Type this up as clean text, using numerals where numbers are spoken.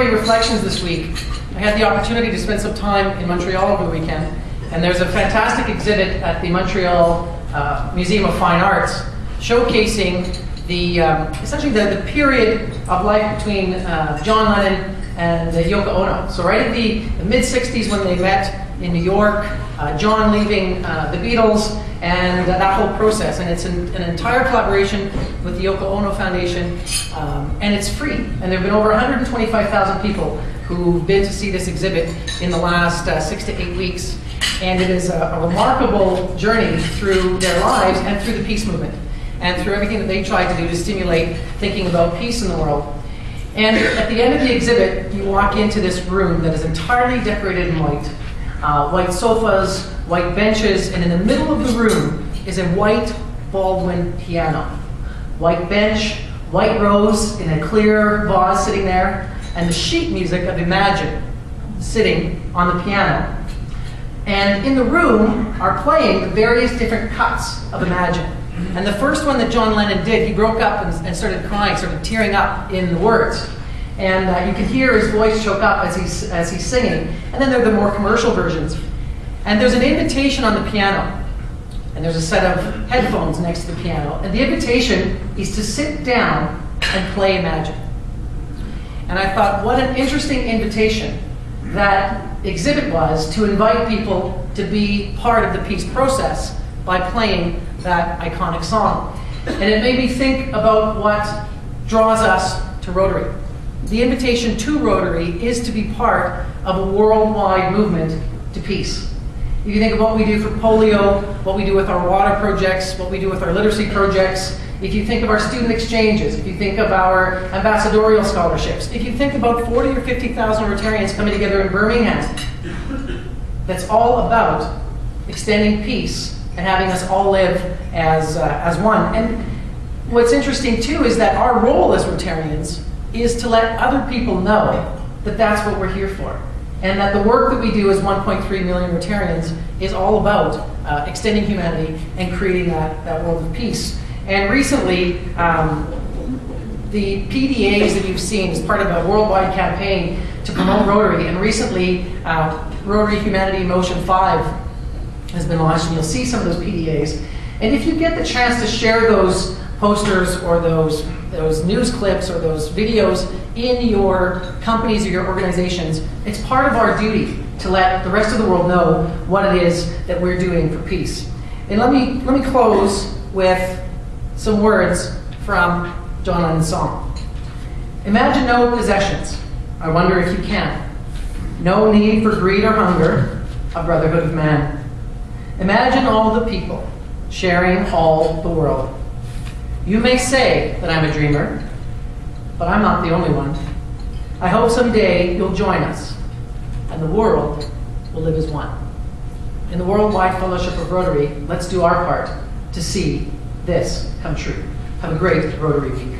Rotary Reflections this week, I had the opportunity to spend some time in Montreal over the weekend, and there's a fantastic exhibit at the Montreal Museum of Fine Arts showcasing the essentially the period of life between John Lennon and Yoko Ono. So right in the mid-60s when they met in New York, John leaving the Beatles, and that whole process. And it's an entire collaboration with the Yoko Ono Foundation, and it's free. And there have been over 125,000 people who've been to see this exhibit in the last 6 to 8 weeks. And it is a remarkable journey through their lives and through the peace movement, and through everything that they tried to do to stimulate thinking about peace in the world. And at the end of the exhibit, you walk into this room that is entirely decorated in white. White sofas, white benches, and in the middle of the room is a white Baldwin piano. White bench, white rose in a clear vase sitting there, and the sheet music of Imagine sitting on the piano. And in the room are playing the various different cuts of Imagine. And the first one that John Lennon did, he broke up and started crying, started tearing up in the words. And you can hear his voice choke up as he's singing. And then there are the more commercial versions. And there's an invitation on the piano. And there's a set of headphones next to the piano. And the invitation is to sit down and play Imagine. And I thought, what an interesting invitation that exhibit was to invite people to be part of the peace process by playing that iconic song. And it made me think about what draws us to Rotary. The invitation to Rotary is to be part of a worldwide movement to peace. If you think of what we do for polio, what we do with our water projects, what we do with our literacy projects, if you think of our student exchanges, if you think of our ambassadorial scholarships, if you think about 40 or 50,000 Rotarians coming together in Birmingham, that's all about extending peace and having us all live as one. And what's interesting too is that our role as Rotarians is to let other people know that that's what we're here for. And that the work that we do as 1.3 million Rotarians is all about extending humanity and creating that world of peace. And recently, the PDAs that you've seen is part of a worldwide campaign to promote Rotary. And recently, Rotary Humanity Motion 5 has been launched, and you'll see some of those PDAs. And if you get the chance to share those posters or those news clips or those videos in your companies or your organizations, it's part of our duty to let the rest of the world know what it is that we're doing for peace. And let me close with some words from John Lennon's song. Imagine no possessions. I wonder if you can. No need for greed or hunger, a brotherhood of man. Imagine all the people sharing all the world. You may say that I'm a dreamer, but I'm not the only one. I hope someday you'll join us, and the world will live as one. In the Worldwide Fellowship of Rotary, let's do our part to see this come true. Have a great Rotary week.